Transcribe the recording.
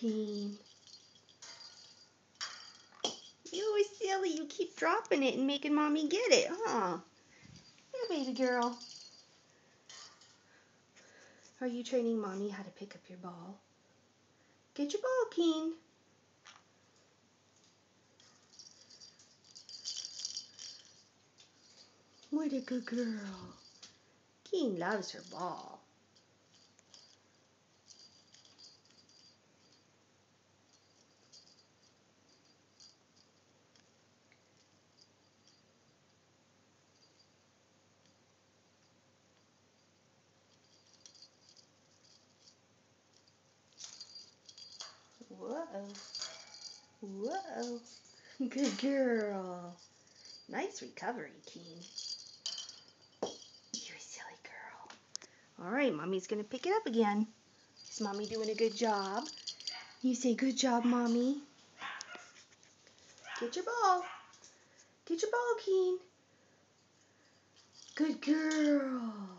Keen. You're always silly. You keep dropping it and making Mommy get it, huh? Here, baby girl. Are you training Mommy how to pick up your ball? Get your ball, Keen. What a good girl. Keen loves her ball. Whoa. Whoa. Good girl. Nice recovery, Keen. You're a silly girl. All right, Mommy's going to pick it up again. Is Mommy doing a good job? You say, good job, Mommy. Get your ball. Get your ball, Keen. Good girl.